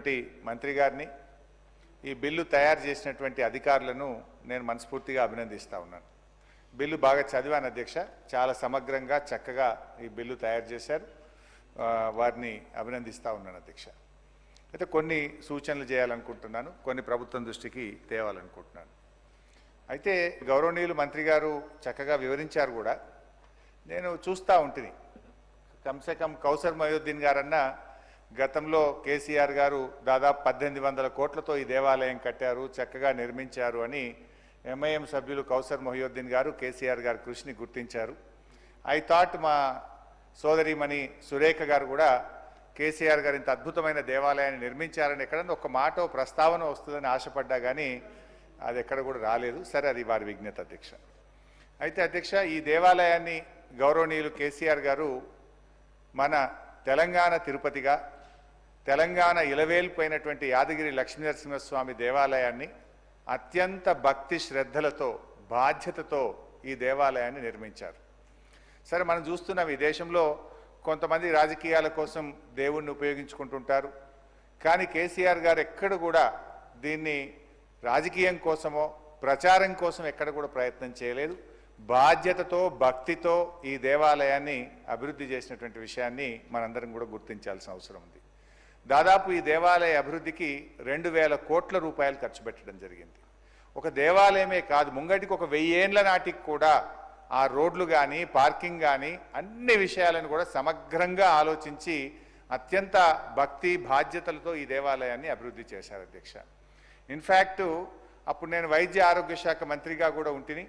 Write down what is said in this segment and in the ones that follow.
చేసినటువంటి మంత్రి గారిని, ఈ బిల్లు తయారు చేసినటువంటి అధికారులను నేను మనస్ఫూర్తిగా అభినందిస్తూ ఉన్నాను. బిల్లు బాగా చదివాను అధ్యక్ష, చాలా సమగ్రంగా చక్కగా ఈ బిల్లు తయారు చేశారు. వారిని అభినందిస్తూ ఉన్నాను అధ్యక్ష. అయితే కొన్ని సూచనలు చేయాలనుకుంటున్నాను, కొన్ని ప్రభుత్వం దృష్టికి తేవాలనుకుంటున్నాను. అయితే గౌరవనీయులు మంత్రి గారు చక్కగా వివరించారు కూడా. నేను చూస్తూ ఉంటుంది, కమ్సే కమ్ కౌసర్ మొహియుద్దీన్ గారన్నా గతంలో కేసీఆర్ గారు దాదాపు 1800 కోట్లతో ఈ దేవాలయం కట్టారు, చక్కగా నిర్మించారు అని ఎంఐఎం సభ్యులు కౌసర్ మొహియుద్దీన్ గారు కేసీఆర్ గారి కృషిని గుర్తించారు. ఐ థాట్ మా సోదరిమణి సురేఖ గారు కూడా కేసీఆర్ గారు ఇంత అద్భుతమైన దేవాలయాన్ని నిర్మించారని ఎక్కడన్నా ఒక మాట ప్రస్తావన వస్తుందని ఆశపడ్డా కానీ అది ఎక్కడ కూడా రాలేదు. సరే, అది వారి విజ్ఞత అధ్యక్ష. అయితే అధ్యక్ష, ఈ దేవాలయాన్ని గౌరవనీయులు కేసీఆర్ గారు మన తెలంగాణ తిరుపతిగా, తెలంగాణ ఇలవేల్పోయినటువంటి యాదగిరి లక్ష్మీనరసింహస్వామి దేవాలయాన్ని అత్యంత భక్తి శ్రద్ధలతో, బాధ్యతతో ఈ దేవాలయాన్ని నిర్మించారు. సరే, మనం చూస్తున్నాం ఈ దేశంలో కొంతమంది రాజకీయాల కోసం దేవుణ్ణి ఉపయోగించుకుంటుంటారు. కానీ కేసీఆర్ గారు ఎక్కడ కూడా దీన్ని రాజకీయం కోసమో ప్రచారం కోసం ఎక్కడ కూడా ప్రయత్నం చేయలేదు. బాధ్యతతో, భక్తితో ఈ దేవాలయాన్ని అభివృద్ధి చేసినటువంటి విషయాన్ని మనందరం కూడా గుర్తించాల్సిన అవసరం ఉంది. దాదాపు ఈ దేవాలయ అభివృద్ధికి 2000 కోట్ల రూపాయలు ఖర్చు పెట్టడం జరిగింది. ఒక దేవాలయమే కాదు, ముంగటికి ఒక 1000 ఏండ్ల నాటికి కూడా ఆ రోడ్లు కానీ, పార్కింగ్ కానీ అన్ని విషయాలను కూడా సమగ్రంగా ఆలోచించి అత్యంత భక్తి బాధ్యతలతో ఈ దేవాలయాన్ని అభివృద్ధి చేశారు అధ్యక్ష. ఇన్ఫ్యాక్ట్ అప్పుడు నేను వైద్య ఆరోగ్య శాఖ మంత్రిగా కూడా ఉంటిని.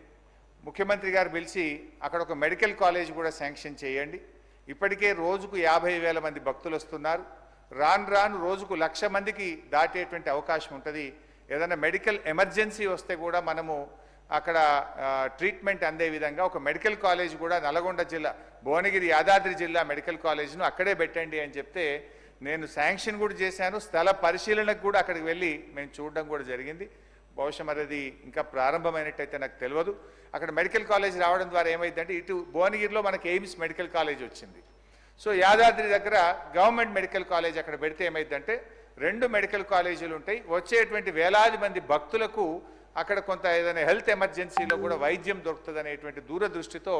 ముఖ్యమంత్రి గారు పిలిచి అక్కడ ఒక మెడికల్ కాలేజ్ కూడా శాంక్షన్ చేయండి, ఇప్పటికే రోజుకు 50,000 మంది భక్తులు వస్తున్నారు, రాను రాను రోజుకు 1,00,000 మందికి దాటేటువంటి అవకాశం ఉంటుంది, ఏదైనా మెడికల్ ఎమర్జెన్సీ వస్తే కూడా మనము అక్కడ ట్రీట్మెంట్ అందే విధంగా ఒక మెడికల్ కాలేజ్ కూడా నల్గొండ జిల్లా, భువనగిరి యాదాద్రి జిల్లా మెడికల్ కాలేజ్ను అక్కడే పెట్టండి అని చెప్తే నేను శాంక్షన్ కూడా చేశాను. స్థల పరిశీలనకు కూడా అక్కడికి వెళ్ళి మేము చూడడం కూడా జరిగింది. బహుశా మరి అది ఇంకా ప్రారంభమైనట్టయితే నాకు తెలియదు. అక్కడ మెడికల్ కాలేజ్ రావడం ద్వారా ఏమైందంటే ఇటు భువనగిరిలో మనకి ఎయిమ్స్ మెడికల్ కాలేజ్ వచ్చింది. సో యాదాద్రి దగ్గర గవర్నమెంట్ మెడికల్ కాలేజ్ అక్కడ పెడితే ఏమైందంటే 2 మెడికల్ కాలేజీలు ఉంటాయి. వచ్చేటువంటి వేలాది మంది భక్తులకు అక్కడ కొంత ఏదైనా హెల్త్ ఎమర్జెన్సీలో కూడా వైద్యం దొరుకుతుంది అనేటువంటి దూరదృష్టితో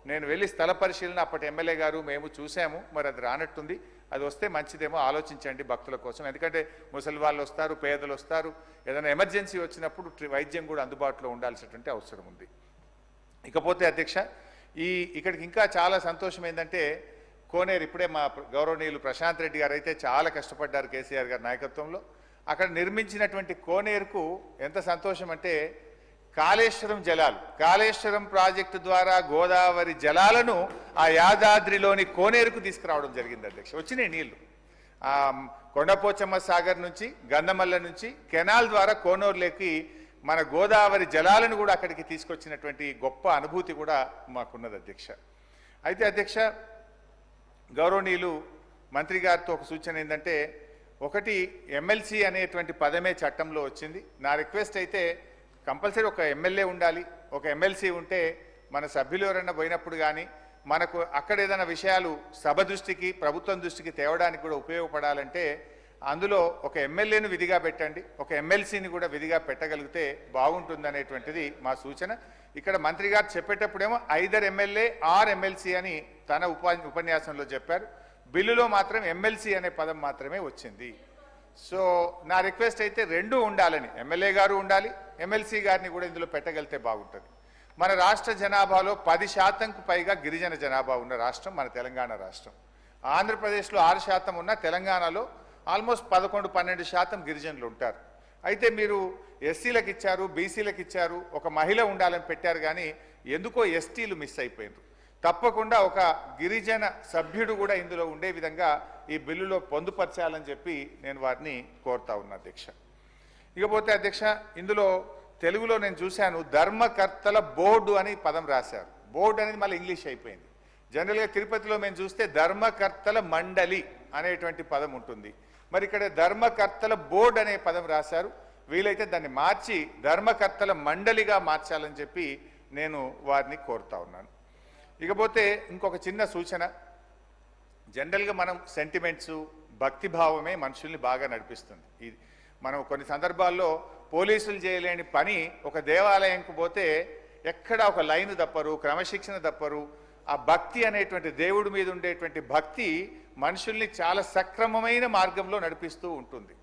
నేను వెళ్ళి స్థల పరిశీలన అప్పటి ఎమ్మెల్యే గారు మేము చూసాము. మరి అది రానట్టుంది, అది వస్తే మంచిదేమో ఆలోచించండి భక్తుల కోసం. ఎందుకంటే ముసలి వాళ్ళు వస్తారు, పేదలు వస్తారు, ఏదైనా ఎమర్జెన్సీ వచ్చినప్పుడు వైద్యం కూడా అందుబాటులో ఉండాల్సినటువంటి అవసరం ఉంది. ఇకపోతే అధ్యక్ష, ఇక్కడికి ఇంకా చాలా సంతోషం ఏంటంటే కోనేరు, ఇప్పుడే మా గౌరవనీయులు ప్రశాంత్ రెడ్డి గారు అయితే చాలా కష్టపడ్డారు కేసీఆర్ గారి నాయకత్వంలో. అక్కడ నిర్మించినటువంటి కోనేరుకు ఎంత సంతోషం అంటే కాళేశ్వరం ప్రాజెక్టు ద్వారా గోదావరి జలాలను ఆ యాదాద్రిలోని కోనేరుకు తీసుకురావడం జరిగింది అధ్యక్ష. వచ్చినాయి నీళ్లు కొండపోచమ్మ సాగర్ నుంచి, గంధమల్ల నుంచి కెనాల్ ద్వారా కోనేరులోకి మన గోదావరి జలాలను కూడా అక్కడికి తీసుకొచ్చినటువంటి గొప్ప అనుభూతి కూడా మాకున్నది అధ్యక్ష. అయితే అధ్యక్ష, గౌరవనీయులు మంత్రి గారితో ఒక సూచన ఏంటంటే, ఒకటి ఎమ్మెల్సీ అనేటువంటి పదమే చట్టంలో వచ్చింది. నా రిక్వెస్ట్ అయితే కంపల్సరీ ఒక ఎమ్మెల్యే ఉండాలి. ఒక ఎమ్మెల్సీ ఉంటే మన సభ్యులు ఎవరైనా పోయినప్పుడు కానీ మనకు అక్కడ ఏదైనా విషయాలు సభ దృష్టికి, ప్రభుత్వం దృష్టికి తేవడానికి కూడా ఉపయోగపడాలంటే అందులో ఒక ఎమ్మెల్యేను విధిగా పెట్టండి, ఒక ఎమ్మెల్సీని కూడా విధిగా పెట్టగలిగితే బాగుంటుందనేటువంటిది మా సూచన. ఇక్కడ మంత్రి గారు చెప్పేటప్పుడేమో ఐదర్ ఎమ్మెల్యే ఆర్ ఎమ్మెల్సీ అని తన ఉపన్యాసంలో చెప్పారు. బిల్లులో మాత్రం ఎమ్మెల్సీ అనే పదం మాత్రమే వచ్చింది. సో నా రిక్వెస్ట్ అయితే 2 ఉండాలని, ఎమ్మెల్యే గారు ఉండాలి, ఎమ్మెల్సీ గారిని కూడా ఇందులో పెట్టగలిగితే బాగుంటుంది. మన రాష్ట్ర జనాభాలో 10% పైగా గిరిజన జనాభా ఉన్న రాష్ట్రం మన తెలంగాణ రాష్ట్రం. ఆంధ్రప్రదేశ్లో 6% ఉన్న, తెలంగాణలో ఆల్మోస్ట్ 11-12% గిరిజనులు ఉంటారు. అయితే మీరు ఎస్సీలకు ఇచ్చారు, బీసీలకు ఇచ్చారు, ఒక మహిళ ఉండాలని పెట్టారు, కానీ ఎందుకో ఎస్టీలు మిస్ అయిపోయారు. తప్పకుండా ఒక గిరిజన సభ్యుడు కూడా ఇందులో ఉండే విధంగా ఈ బిల్లులో పొందుపరచాలని చెప్పి నేను వారిని కోరుతా ఉన్నా అధ్యక్ష. ఇకపోతే అధ్యక్ష, ఇందులో తెలుగులో నేను చూశాను ధర్మకర్తల బోర్డు అని పదం రాశారు. బోర్డు అనేది మళ్ళీ ఇంగ్లీష్ అయిపోయింది. జనరల్గా తిరుపతిలో మేము చూస్తే ధర్మకర్తల మండలి అనేటువంటి పదం ఉంటుంది. మరి ఇక్కడ ధర్మకర్తల బోర్డు అనే పదం రాశారు. వీలైతే దాన్ని మార్చి ధర్మకర్తల మండలిగా మార్చాలని చెప్పి నేను వారిని కోరుతా ఉన్నాను. ఇకపోతే ఇంకొక చిన్న సూచన, జనరల్గా మనం సెంటిమెంట్స్, భక్తిభావమే మనుషుల్ని బాగా నడిపిస్తుంది. ఇది మనం కొన్ని సందర్భాల్లో పోలీసులు చేయలేని పని ఒక దేవాలయంకు పోతే ఎక్కడ ఒక లైన్ తప్పరు, క్రమశిక్షణ తప్పరు. ఆ భక్తి అనేటువంటి దేవుడి మీద ఉండేటువంటి భక్తి మనుషుల్ని చాలా సక్రమమైన మార్గంలో నడిపిస్తూ ఉంటుంది.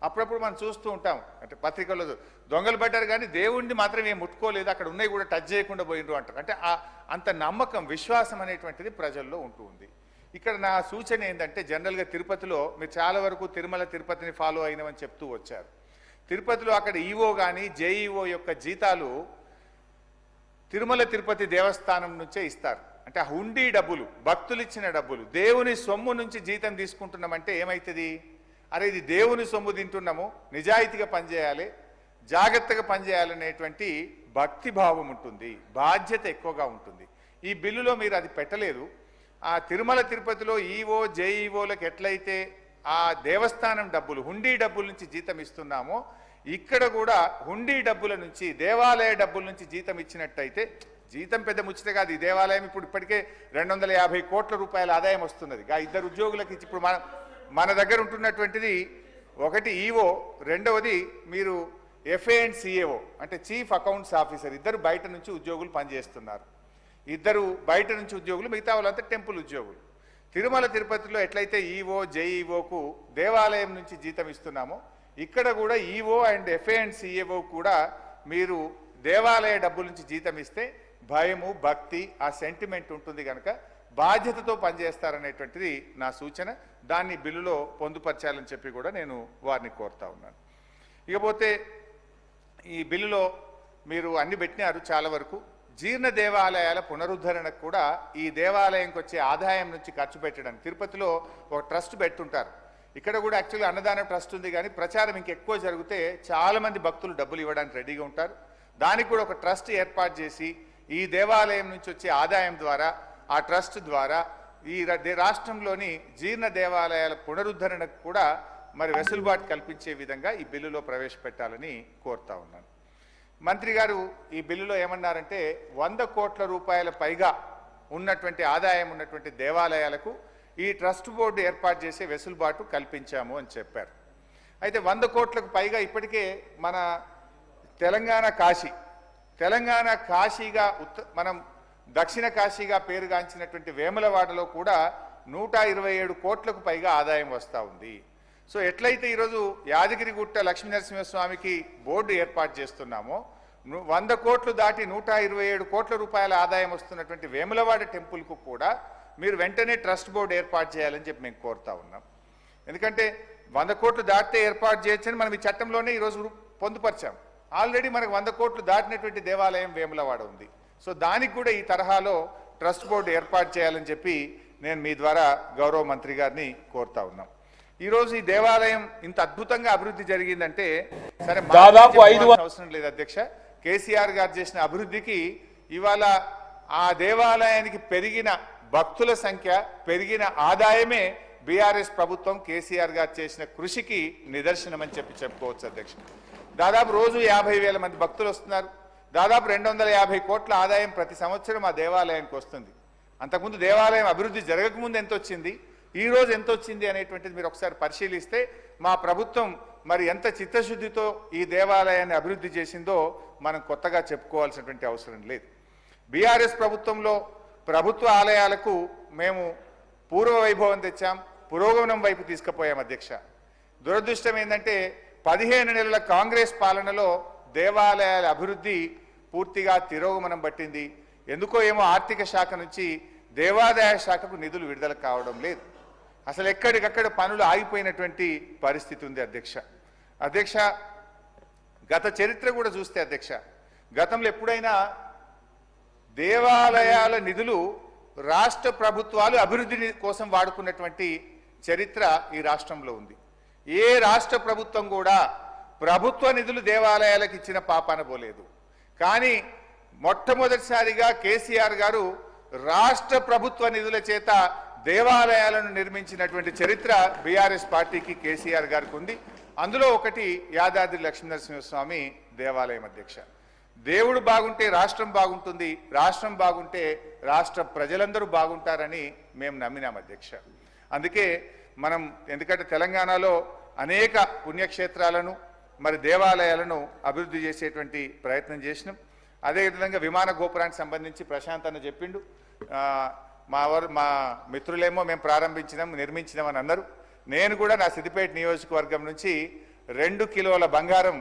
అప్పుడప్పుడు మనం చూస్తూ ఉంటాం, అంటే పత్రికల్లో దొంగలు పడ్డారు కానీ దేవుణ్ణి మాత్రం ఏం ముట్టుకోలేదు, అక్కడ ఉన్నాయి కూడా టచ్ చేయకుండా పోయినరు అంటారు. అంటే అంత నమ్మకం, విశ్వాసం అనేటువంటిది ప్రజల్లో ఉంటూ ఉంది. ఇక్కడ నా సూచన ఏంటంటే, జనరల్గా తిరుపతిలో మీరు చాలా వరకు తిరుమల తిరుపతిని ఫాలో అయినవని చెప్తూ వచ్చారు. తిరుపతిలో అక్కడ ఈవో కానీ జేఈఓ యొక్క జీతాలు తిరుమల తిరుపతి దేవస్థానం నుంచే ఇస్తారు. అంటే ఆ హుండీ డబ్బులు, భక్తులు ఇచ్చిన డబ్బులు, దేవుని సొమ్ము నుంచి జీతం తీసుకుంటున్నామంటే ఏమవుతుంది? అరే ఇది దేవుని సొమ్ము తింటున్నాము, నిజాయితీగా పనిచేయాలి, జాగ్రత్తగా పనిచేయాలనేటువంటి భక్తి భావం ఉంటుంది, బాధ్యత ఎక్కువగా ఉంటుంది. ఈ బిల్లులో మీరు అది పెట్టలేదు. ఆ తిరుమల తిరుపతిలో ఈవో జేఈఓలకు ఎట్లయితే ఆ దేవస్థానం డబ్బులు, హుండీ డబ్బుల నుంచి జీతం ఇస్తున్నామో, ఇక్కడ కూడా హుండీ డబ్బుల నుంచి, దేవాలయ డబ్బుల నుంచి జీతం ఇచ్చినట్టయితే, జీతం పెద్ద ముచ్చట కాదు. ఈ దేవాలయం ఇప్పటికే 250 కోట్ల రూపాయల ఆదాయం వస్తున్నది. ఇద్దరు ఉద్యోగులకి ఇప్పుడు మన దగ్గర ఉంటున్నటువంటిది ఒకటి ఈవో, రెండవది మీరు ఎఫ్ఏ అండ్ సిఏఓ అంటే చీఫ్ అకౌంట్స్ ఆఫీసర్, ఇద్దరు బయట నుంచి ఉద్యోగులు పనిచేస్తున్నారు. ఇద్దరు బయట నుంచి ఉద్యోగులు, మిగతా వాళ్ళంతా టెంపుల్ ఉద్యోగులు. తిరుమల తిరుపతిలో ఎట్లయితే ఈవో జేఈఓకు దేవాలయం నుంచి జీతం ఇస్తున్నామో, ఇక్కడ కూడా EO and FA and CAO కూడా మీరు దేవాలయ డబ్బుల నుంచి జీతం ఇస్తే భయము, భక్తి, ఆ సెంటిమెంట్ ఉంటుంది కనుక బాధ్యతతో పనిచేస్తారనేటువంటిది నా సూచన. దాన్ని బిల్లులో పొందుపరచాలని చెప్పి కూడా నేను వారిని కోరుతా ఉన్నాను. ఇకపోతే ఈ బిల్లులో మీరు అన్ని పెట్టినారు చాలా వరకు. జీర్ణ దేవాలయాల పునరుద్ధరణకు కూడా ఈ దేవాలయంకి వచ్చే ఆదాయం నుంచి ఖర్చు పెట్టడానికి తిరుపతిలో ఒక ట్రస్ట్ పెట్టుంటారు. ఇక్కడ కూడా యాక్చువల్గా అన్నదానం ట్రస్ట్ ఉంది, కానీ ప్రచారం ఇంకెక్కువ జరిగితే చాలామంది భక్తులు డబ్బులు ఇవ్వడానికి రెడీగా ఉంటారు. దానికి కూడా ఒక ట్రస్ట్ ఏర్పాటు చేసి ఈ దేవాలయం నుంచి వచ్చే ఆదాయం ద్వారా, ఆ ట్రస్ట్ ద్వారా ఈ రాష్ట్రంలోని జీర్ణ దేవాలయాల పునరుద్ధరణకు కూడా మరి వెసులుబాటు కల్పించే విధంగా ఈ బిల్లులో ప్రవేశపెట్టాలని కోరుతా ఉన్నాను. మంత్రి గారు ఈ బిల్లులో ఏమన్నారంటే 100 కోట్ల రూపాయల పైగా ఉన్నటువంటి ఆదాయం ఉన్నటువంటి దేవాలయాలకు ఈ ట్రస్ట్ బోర్డు ఏర్పాటు చేసే వెసులుబాటు కల్పించాము అని చెప్పారు. అయితే 100 కోట్లకు పైగా ఇప్పటికే మన తెలంగాణ కాశీగా మనం దక్షిణ కాశీగా పేరుగాంచినటువంటి వేములవాడలో కూడా 127 కోట్లకు పైగా ఆదాయం వస్తూ ఉంది. సో ఎట్లయితే ఈరోజు యాదగిరిగుట్ట లక్ష్మీనరసింహస్వామికి బోర్డు ఏర్పాటు చేస్తున్నామో, 100 కోట్లు దాటి 127 కోట్ల రూపాయల ఆదాయం వస్తున్నటువంటి వేములవాడ టెంపుల్కు కూడా మీరు వెంటనే ట్రస్ట్ బోర్డు ఏర్పాటు చేయాలని చెప్పి మేము కోరుతా ఉన్నాం. ఎందుకంటే 100 కోట్లు దాటితే ఏర్పాటు చేయొచ్చని మనం ఈ చట్టంలోనే ఈరోజు పొందుపరిచాం. ఆల్రెడీ మనకు 100 కోట్లు దాటినటువంటి దేవాలయం వేములవాడ ఉంది. సో దానికి కూడా ఈ తరహాలో ట్రస్ట్ బోర్డు ఏర్పాటు చేయాలని చెప్పి నేను మీ ద్వారా గౌరవ మంత్రి గారిని కోరుతా ఉన్నాం. ఈరోజు ఈ దేవాలయం ఇంత అద్భుతంగా అభివృద్ధి జరిగిందంటే, సరే దాదాపు 5 అవసరం లేదు అధ్యక్ష, కేసీఆర్ గారు చేసిన అభివృద్ధికి ఇవాళ ఆ దేవాలయానికి పెరిగిన భక్తుల సంఖ్య, పెరిగిన ఆదాయమే బీఆర్ఎస్ ప్రభుత్వం కేసీఆర్ గారు చేసిన కృషికి నిదర్శనం అని చెప్పుకోవచ్చు అధ్యక్ష. దాదాపు రోజు 50,000 మంది భక్తులు వస్తున్నారు. దాదాపు 250 కోట్ల ఆదాయం ప్రతి సంవత్సరం ఆ దేవాలయానికి వస్తుంది. అంతకుముందు దేవాలయం అభివృద్ధి జరగకముందు ఎంత వచ్చింది, ఈ రోజు ఎంత వచ్చింది అనేటువంటిది మీరు ఒకసారి పరిశీలిస్తే మా ప్రభుత్వం మరి ఎంత చిత్తశుద్ధితో ఈ దేవాలయాన్ని అభివృద్ధి చేసిందో మనం కొత్తగా చెప్పుకోవాల్సినటువంటి అవసరం లేదు. బీఆర్ఎస్ ప్రభుత్వంలో ప్రభుత్వ ఆలయాలకు మేము పూర్వ వైభవం తెచ్చాం, పురోగమనం వైపు తీసుకుపోయాం అధ్యక్ష. దురదృష్టం ఏంటంటే 15 నెలల కాంగ్రెస్ పాలనలో దేవాలయాల అభివృద్ధి పూర్తిగా తిరోగమనం పట్టింది. ఎందుకో ఏమో ఆర్థిక శాఖ నుంచి దేవాదాయ శాఖకు నిధులు విడుదల కావడం లేదు. అసలు ఎక్కడికక్కడ పనులు ఆగిపోయినటువంటి పరిస్థితి ఉంది అధ్యక్ష. గత చరిత్ర కూడా చూస్తే అధ్యక్ష, గతంలో ఎప్పుడైనా దేవాలయాల నిధులు రాష్ట్ర ప్రభుత్వాలు అభివృద్ధి కోసం వాడుకున్నటువంటి చరిత్ర ఈ రాష్ట్రంలో ఉంది. ఏ రాష్ట్ర ప్రభుత్వం కూడా ప్రభుత్వ నిధులు దేవాలయాలకు ఇచ్చిన పాపాన పోలేదు. కానీ మొట్టమొదటిసారిగా కేసీఆర్ గారు రాష్ట్ర ప్రభుత్వ నిధుల చేత దేవాలయాలను నిర్మించినటువంటి చరిత్ర బీఆర్ఎస్ పార్టీకి, కేసీఆర్ గారికి ఉంది. అందులో ఒకటి యాదాద్రి లక్ష్మీనరసింహస్వామి దేవాలయం అధ్యక్ష. దేవుడు బాగుంటే రాష్ట్రం బాగుంటుంది, రాష్ట్రం బాగుంటే రాష్ట్ర ప్రజలందరూ బాగుంటారని మేము నమ్మినాం అధ్యక్ష. అందుకే మనం ఎందుకంటే తెలంగాణలో అనేక పుణ్యక్షేత్రాలను మరి దేవాలయాలను అభివృద్ధి చేసేటువంటి ప్రయత్నం చేసినాం. అదేవిధంగా విమాన గోపురానికి సంబంధించి ప్రశాంత్ అన్న చెప్పిండు. మా మిత్రులేమో మేము ప్రారంభించినాం నిర్మించినాం అని అన్నారు. నేను కూడా నా సిద్దిపేట నియోజకవర్గం నుంచి 2 కిలోల బంగారం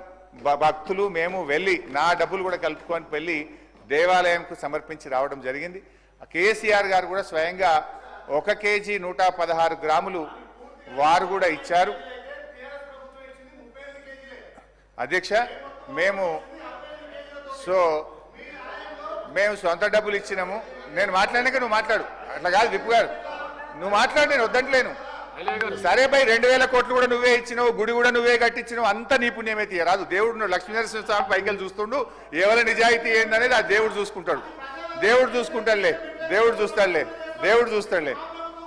భక్తులు మేము వెళ్ళి నా డబ్బులు కూడా కలుపుకొని వెళ్ళి దేవాలయంకు సమర్పించి రావడం జరిగింది. కేసీఆర్ గారు కూడా స్వయంగా 1 కేజీ 116 గ్రాములు వారు కూడా ఇచ్చారు. అధ్యక్ష మేము సొంత డబ్బులు ఇచ్చినాము. నేను మాట్లాడినాక నువ్వు మాట్లాడు, అట్లా కాదు విప్పు గారు, నువ్వు మాట్లాడు, నేను వద్దంటలేను. సరే బై 2000 కోట్లు కూడా నువ్వే ఇచ్చినావు, గుడి కూడా నువ్వే కట్టించినావు, అంత నీ పుణ్యమే తీయరాదు. దేవుడు లక్ష్మీనరసింహ స్వామి పైకి చూస్తుండు, ఎవరి నిజాయితీ ఏందనేది ఆ దేవుడు చూసుకుంటాడు. దేవుడు చూసుకుంటాడులే, దేవుడు చూస్తాడులే.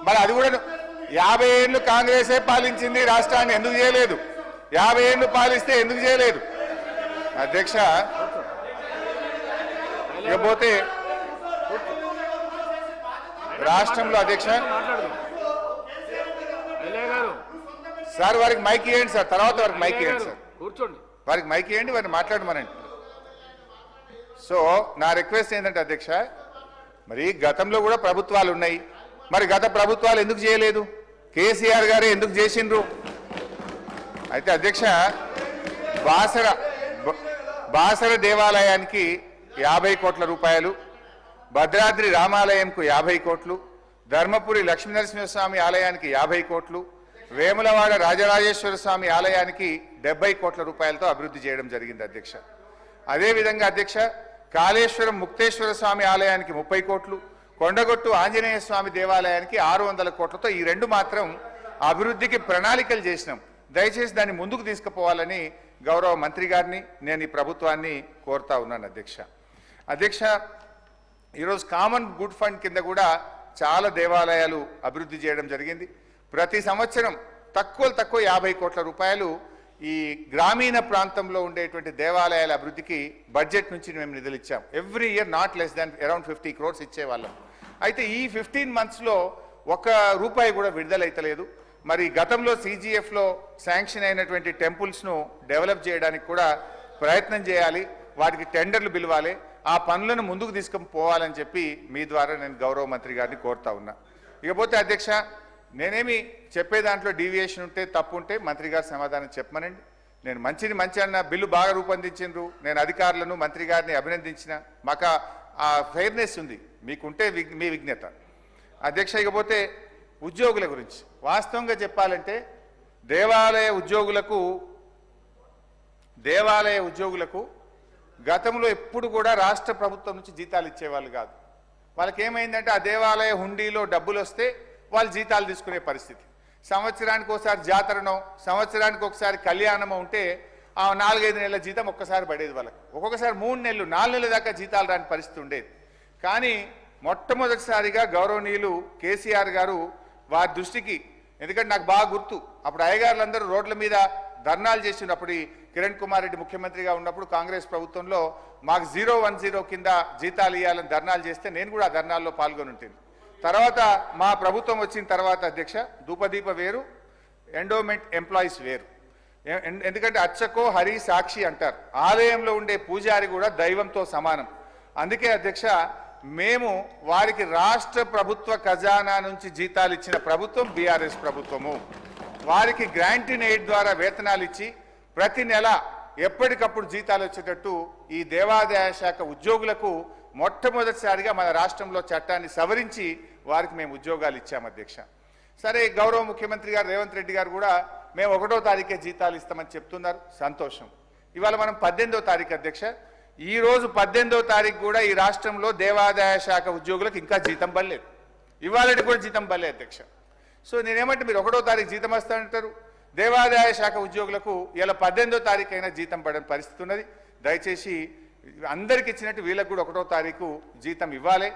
మరి అది కూడా 50 ఏళ్ళు కాంగ్రెసే పాలించింది రాష్ట్రాన్ని, ఎందుకు చేయలేదు? 50 ఏళ్ళు పాలిస్తే ఎందుకు చేయలేదు? అధ్యక్ష ఇకపోతే రాష్ట్రంలో అధ్యక్ష సార్ వారికి మైక్ ఇవ్వండి సార్, తర్వాత వారికి మైక్ ఇవ్వండి సార్, కూర్చోండి, వారికి మైక్ ఇవ్వండి, వారిని మాట్లాడమనండి. సో నా రిక్వెస్ట్ ఏంటంటే అధ్యక్ష, మరి గతంలో కూడా ప్రభుత్వాలు ఉన్నాయి, మరి గత ప్రభుత్వాలు ఎందుకు చేయలేదు? కేసీఆర్ గారే ఎందుకు చేసిండ్రు? అయితే అధ్యక్ష బాసర దేవాలయానికి 50 కోట్ల రూపాయలు, భద్రాద్రి రామాలయంకు 50 కోట్లు, ధర్మపురి లక్ష్మీనరసింహస్వామి ఆలయానికి 50 కోట్లు, వేములవాడ రాజరాజేశ్వర స్వామి ఆలయానికి 70 కోట్ల రూపాయలతో అభివృద్ధి చేయడం జరిగింది అధ్యక్ష. అదేవిధంగా అధ్యక్ష కాళేశ్వరం ముక్తేశ్వర స్వామి ఆలయానికి 30 కోట్లు, కొండగొట్టు ఆంజనేయ స్వామి దేవాలయానికి 600 కోట్లతో ఈ 2 మాత్రం అభివృద్ధికి ప్రణాళికలు చేసినాం. దయచేసి దాన్ని ముందుకు తీసుకుపోవాలని గౌరవ మంత్రి గారిని నేను ఈ ప్రభుత్వాన్ని కోరుతా ఉన్నాను అధ్యక్ష. ఈరోజు కామన్ గుడ్ ఫండ్ కింద కూడా చాలా దేవాలయాలు అభివృద్ధి చేయడం జరిగింది. ప్రతి సంవత్సరం తక్కువ 50 కోట్ల రూపాయలు ఈ గ్రామీణ ప్రాంతంలో ఉండేటువంటి దేవాలయాల అభివృద్ధికి బడ్జెట్ నుంచి మేము నిధులు ఇచ్చాం. Every year not less than around 50 crores ఇచ్చేవాళ్ళం. అయితే ఈ 15 monthsలో 1 రూపాయి కూడా విడుదలైతలేదు. మరి గతంలో CGFలో శాంక్షన్ అయినటువంటి టెంపుల్స్ను డెవలప్ చేయడానికి కూడా ప్రయత్నం చేయాలి, వాటికి టెండర్లు పిలవాలి, ఆ పనులను ముందుకు తీసుకుపోవాలని చెప్పి మీ ద్వారా నేను గౌరవ మంత్రి గారిని కోరుతా ఉన్నా. ఇకపోతే అధ్యక్ష నేనేమి చెప్పే దాంట్లో డీవియేషన్ ఉంటే తప్పు ఉంటే మంత్రి గారు సమాధానం చెప్పమనండి. నేను మంచి అన్న బిల్లు బాగా రూపొందించిండ్రు, నేను అధికారులను మంత్రి గారిని అభినందించిన, మాకు ఆ ఫెయిర్నెస్ ఉంది, మీకుంటే మీ విజ్ఞత అధ్యక్ష. ఇకపోతే ఉద్యోగుల గురించి వాస్తవంగా చెప్పాలంటే దేవాలయ ఉద్యోగులకు గతంలో ఎప్పుడు కూడా రాష్ట్ర ప్రభుత్వం నుంచి జీతాలు ఇచ్చేవాళ్ళు కాదు. వాళ్ళకి ఏమైందంటే ఆ దేవాలయ హుండీలో డబ్బులు వస్తే వాళ్ళు జీతాలు తీసుకునే పరిస్థితి. సంవత్సరానికి ఒకసారి జాతరనో సంవత్సరానికి ఒకసారి కళ్యాణమో ఉంటే ఆ 4-5 నెలల జీతం ఒక్కసారి పడేది వాళ్ళకి. ఒక్కొక్కసారి 3 నెలలు 4 నెలల దాకా జీతాలు రాని పరిస్థితి ఉండేది. కానీ మొట్టమొదటిసారిగా గౌరవనీయులు కేసీఆర్ గారు వారి దృష్టికి, ఎందుకంటే నాకు బాగా గుర్తు, అప్పుడు అయ్యగారులందరూ రోడ్ల మీద ధర్నాలు చేసినప్పుడు కిరణ్ కుమార్ రెడ్డి ముఖ్యమంత్రిగా ఉన్నప్పుడు కాంగ్రెస్ ప్రభుత్వంలో మాకు 010 కింద జీతాలు ఇవ్వాలని ధర్నాలు చేస్తే నేను కూడా ఆ ధర్నాల్లో పాల్గొని ఉంటుంది. తర్వాత మా ప్రభుత్వం వచ్చిన తర్వాత అధ్యక్ష ధూపదీప వేరు, ఎండోమెంట్ ఎంప్లాయీస్ వేరు. ఎందుకంటే అర్చకో హరి సాక్షి అంటారు, ఆలయంలో ఉండే పూజారి కూడా దైవంతో సమానం. అందుకే అధ్యక్ష మేము వారికి రాష్ట్ర ప్రభుత్వ ఖజానా నుంచి జీతాలు ఇచ్చిన ప్రభుత్వం బీఆర్ఎస్ ప్రభుత్వము. వారికి గ్రాంట్ ఇన్ ఎయిడ్ ద్వారా వేతనాలు ఇచ్చి ప్రతి నెల ఎప్పటికప్పుడు జీతాలు వచ్చేటట్టు ఈ దేవాదాయ శాఖ ఉద్యోగులకు మొట్టమొదటిసారిగా మన రాష్ట్రంలో చట్టాన్ని సవరించి వారికి మేము ఉద్యోగాలు ఇచ్చాము అధ్యక్ష. సరే గౌరవ ముఖ్యమంత్రి గారు రేవంత్ రెడ్డి గారు కూడా మేము 1వ తారీఖే జీతాలు ఇస్తామని చెప్తున్నారు, సంతోషం. ఇవాళ మనం 18వ తారీఖు అధ్యక్ష. ఈ రోజు 18వ తారీఖు కూడా ఈ రాష్ట్రంలో దేవాదాయ శాఖ ఉద్యోగులకు ఇంకా జీతం పడలేదు, ఇవాళకి కూడా జీతం పడలేదు అధ్యక్ష. సో నేనేమంటే మీరు 1వ తారీఖు జీతం వస్తానంటారు, దేవాదాయ శాఖ ఉద్యోగులకు ఇలా 18వ తారీఖు అయినా జీతం పడని పరిస్థితి ఉన్నది. దయచేసి అందరికి ఇచ్చినట్టు వీళ్ళకు కూడా 1వ తారీఖు జీతం ఇవ్వాలి,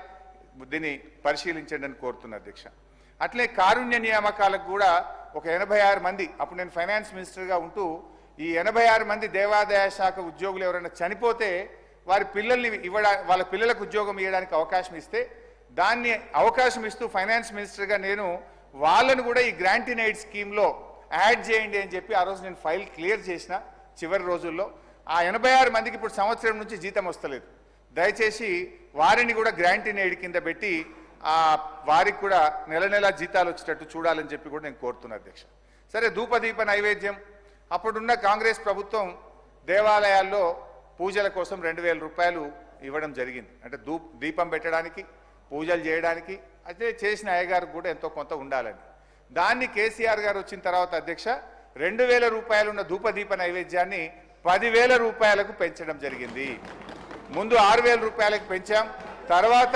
దీన్ని పరిశీలించండి అని కోరుతున్నా అధ్యక్ష. అట్లే కారుణ్య నియామకాలకు కూడా ఒక 86 మంది, అప్పుడు నేను ఫైనాన్స్ మినిస్టర్గా ఉంటూ ఈ 86 మంది దేవాదాయ శాఖ ఉద్యోగులు ఎవరైనా చనిపోతే వారి పిల్లల్ని వాళ్ళ పిల్లలకు ఉద్యోగం ఇవ్వడానికి అవకాశం ఇస్తే దాన్ని అవకాశం ఇస్తూ ఫైనాన్స్ మినిస్టర్గా నేను వాళ్ళను కూడా ఈ గ్రాంట్ ఇన్ ఎయిడ్ స్కీమ్లో యాడ్ చేయండి అని చెప్పి ఆ రోజు నేను ఫైల్ క్లియర్ చేసిన చివరి రోజుల్లో. ఆ 86 మందికి ఇప్పుడు సంవత్సరం నుంచి జీతం వస్తలేదు. దయచేసి వారిని కూడా గ్రాంట్ ఇన్ ఎయిడ్ కింద పెట్టి వారికి కూడా నెల నెల జీతాలు వచ్చేటట్టు చూడాలని చెప్పి కూడా నేను కోరుతున్నా అధ్యక్ష. సరే, ధూపదీప నైవేద్యం అప్పుడున్న కాంగ్రెస్ ప్రభుత్వం దేవాలయాల్లో పూజల కోసం 2000 రూపాయలు ఇవ్వడం జరిగింది. అంటే దీపం పెట్టడానికి, పూజలు చేయడానికి, అయితే చేసిన అయ్యగారికి కూడా ఎంతో కొంత ఉండాలని. దాన్ని కేసీఆర్ గారు వచ్చిన తర్వాత అధ్యక్ష 2000 రూపాయలు ఉన్న ధూపదీప నైవేద్యాన్ని 10,000 రూపాయలకు పెంచడం జరిగింది. ముందు 6,000 రూపాయలకు పెంచాం, తర్వాత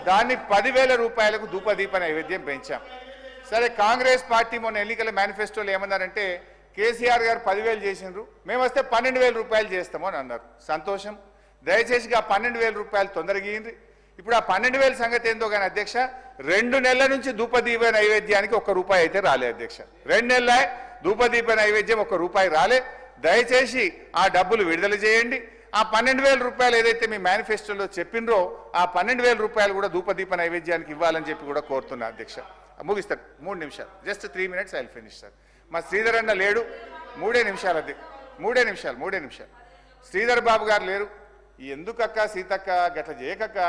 దాన్ని 10,000 రూపాయలకు ధూపదీప నైవేద్యం పెంచాం. సరే, కాంగ్రెస్ పార్టీ మొన్న ఎన్నికల మేనిఫెస్టోలో ఏమన్నారంటే కేసీఆర్ గారు 10,000 చేసినారు, మేము వస్తే 12,000 రూపాయలు చేస్తాము అని అన్నారు. సంతోషం. దయచేసి ఆ 12,000 రూపాయలు తొందరగా ఇయ్యండి. ఇప్పుడు ఆ 12,000 సంగతి ఏందో కానీ అధ్యక్ష 2 నెలల నుంచి ధూపదీప నైవేద్యానికి ₹1 అయితే రాలే అధ్యక్ష. 2 నెలలే ధూపదీప నైవేద్యం ₹1 రాలే. దయచేసి ఆ డబ్బులు విడుదల చేయండి. ఆ 12,000 రూపాయలు ఏదైతే మీ మేనిఫెస్టోలో చెప్పినరో ఆ 12,000 రూపాయలు కూడా ధూపదీప నైవేద్యానికి ఇవ్వాలని చెప్పి కూడా కోరుతున్నా అధ్యక్ష. ముగిస్తారు 3 నిమిషాలు, just 3 minutes I will finish sir. మా శ్రీధర్ అన్న లేడు, 3 నిమిషాలు అధ్యక్ష, 3 నిమిషాలు. శ్రీధర్ బాబు గారు లేరు. ఎందుకక్క సీతక్క గట్ల చేయకక్క,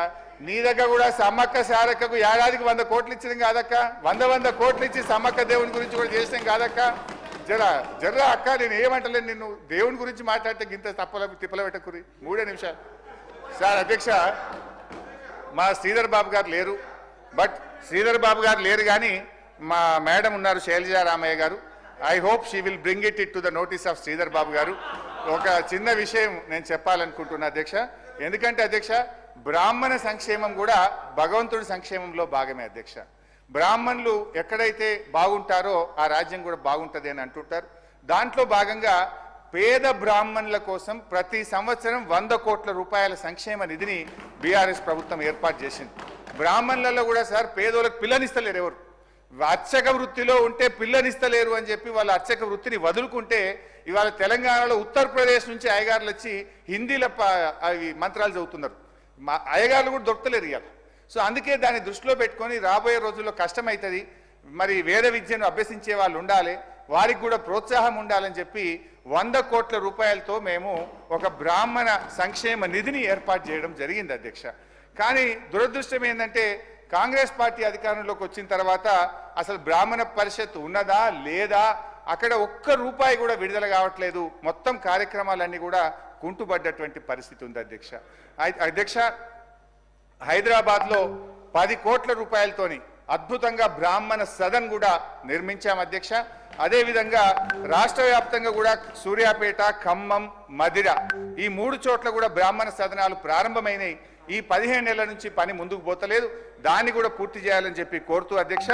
నీ దగ్గర కూడా సమ్మక్క సారక్కకు ఏడాదికి 100 కోట్లు ఇచ్చినాం కాదక్క, 100 కోట్లు ఇచ్చి సమ్మక్క దేవుని గురించి కూడా చేసినాం కాదక్క. జర్రా అక్క, నేను ఏమంటలేను, నిన్ను దేవుని గురించి మాట్లాడితే గింత తిప్పల పెట్టకురి. 3 నిమిషాలు సార్. అధ్యక్ష, మా శ్రీధర్ బాబు గారు లేరు, బట్ శ్రీధర్ బాబు గారు లేరు కానీ మా మేడం ఉన్నారు Shailaja Ramaiah garu. I hope she will bring it to the notice of Sridhar Babu garu. ఒక చిన్న విషయం నేను చెప్పాలనుకుంటున్నా అధ్యక్ష. ఎందుకంటే అధ్యక్ష బ్రాహ్మణ సంక్షేమం కూడా భగవంతుడి సంక్షేమంలో భాగమే అధ్యక్ష. బ్రాహ్మణులు ఎక్కడైతే బాగుంటారో ఆ రాజ్యం కూడా బాగుంటుంది అని అంటుంటారు. దాంట్లో భాగంగా పేద బ్రాహ్మణుల కోసం ప్రతి సంవత్సరం 100 కోట్ల రూపాయల సంక్షేమ నిధిని బీఆర్ఎస్ ప్రభుత్వం ఏర్పాటు చేసింది. బ్రాహ్మణులలో కూడా సార్ పేదోళ్ళకి పిల్లనిస్తలేరు. ఎవరు అర్చక వృత్తిలో ఉంటే పిల్లనిస్తలేరు అని చెప్పి వాళ్ళ అర్చక వృత్తిని వదులుకుంటే ఇవాళ తెలంగాణలో ఉత్తరప్రదేశ్ నుంచి అయ్యగారులు వచ్చి హిందీలో అవి మంత్రాలు చదువుతున్నారు. మా అయ్యగారులు కూడా దొరకలేరు ఇవాళ. సో అందుకే దాన్ని దృష్టిలో పెట్టుకొని రాబోయే రోజుల్లో కష్టమవుతుంది. మరి వేద విద్యను అభ్యసించే వాళ్ళు ఉండాలి, వారికి కూడా ప్రోత్సాహం ఉండాలని చెప్పి 100 కోట్ల రూపాయలతో మేము ఒక బ్రాహ్మణ సంక్షేమ నిధిని ఏర్పాటు చేయడం జరిగింది అధ్యక్ష. కానీ దురదృష్టం ఏంటంటే కాంగ్రెస్ పార్టీ అధికారంలోకి వచ్చిన తర్వాత అసలు బ్రాహ్మణ పరిషత్ ఉన్నదా లేదా, అక్కడ ₹1 కూడా విడుదల కావట్లేదు. మొత్తం కార్యక్రమాలన్నీ కూడా కుంటుపడ్డటువంటి పరిస్థితి ఉంది అధ్యక్ష. అధ్యక్ష, హైదరాబాద్లో 10 కోట్ల రూపాయలతోని అద్భుతంగా బ్రాహ్మణ సదన్ కూడా నిర్మించాం అధ్యక్ష. అదేవిధంగా రాష్ట్ర వ్యాప్తంగా కూడా సూర్యాపేట, ఖమ్మం, మదిర ఈ 3 చోట్ల కూడా బ్రాహ్మణ సదనాలు ప్రారంభమైనవి. ఈ 15 నెలల నుంచి పని ముందుకు పోతలేదు, దాన్ని కూడా పూర్తి చేయాలని చెప్పి కోరుతూ అధ్యక్ష,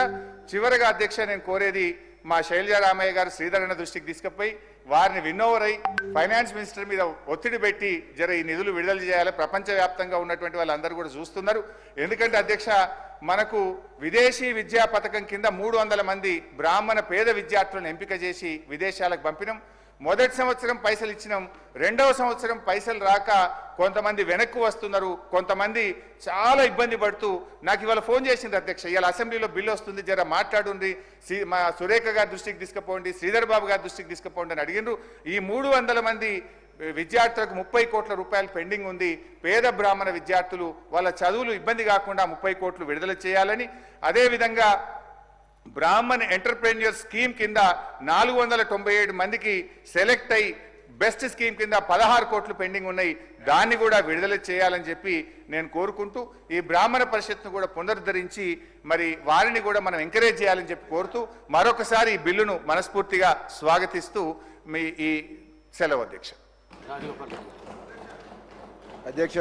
చివరగా అధ్యక్ష నేను కోరేది మా శైలజా రామయ్య గారు శ్రీధరణ దృష్టికి తీసుకుపోయి వారిని విన్నోవర్ అయి ఫైనాన్స్ మినిస్టర్ మీద ఒత్తిడి పెట్టి ఈ నిధులు విడుదల చేయాలి. ప్రపంచవ్యాప్తంగా ఉన్నటువంటి వాళ్ళందరూ కూడా చూస్తున్నారు. ఎందుకంటే అధ్యక్ష మనకు విదేశీ విద్యా పథకం కింద 300 మంది బ్రాహ్మణ పేద విద్యార్థులను ఎంపిక చేసి విదేశాలకు పంపినాం. మొదటి సంవత్సరం పైసలు ఇచ్చినాం, 2వ సంవత్సరం పైసలు రాక కొంతమంది వెనక్కు వస్తున్నారు, కొంతమంది చాలా ఇబ్బంది పడుతూ నాకు ఇవాళ ఫోన్ చేసింది అధ్యక్ష. ఇవాళ అసెంబ్లీలో బిల్లు వస్తుంది, జర మాట్లాడుండి, మా సురేఖ గారి దృష్టికి తీసుకుపోండి, శ్రీధర్ బాబు గారి దృష్టికి తీసుకుపోండి అని అడిగినారు. ఈ 300 మంది విద్యార్థులకు 30 కోట్ల రూపాయలు పెండింగ్ ఉంది. పేద బ్రాహ్మణ విద్యార్థులు వాళ్ళ చదువులు ఇబ్బంది కాకుండా 30 కోట్లు విడుదల చేయాలని, అదేవిధంగా బ్రాహ్మణ్ ఎంటర్ప్రెన్యూర్ స్కీమ్ కింద 497 మందికి సెలెక్ట్ అయి బెస్ట్ స్కీమ్ కింద 16 కోట్లు పెండింగ్ ఉన్నాయి, దాన్ని కూడా విడుదల చేయాలని చెప్పి నేను కోరుకుంటూ ఈ బ్రాహ్మణ పరిషత్ను కూడా పునరుద్ధరించి మరి వారిని కూడా మనం ఎంకరేజ్ చేయాలని చెప్పి కోరుతూ మరొకసారి ఈ బిల్లును మనస్ఫూర్తిగా స్వాగతిస్తూ మీ ఈ సెలవు అధ్యక్ష. అధ్యక్ష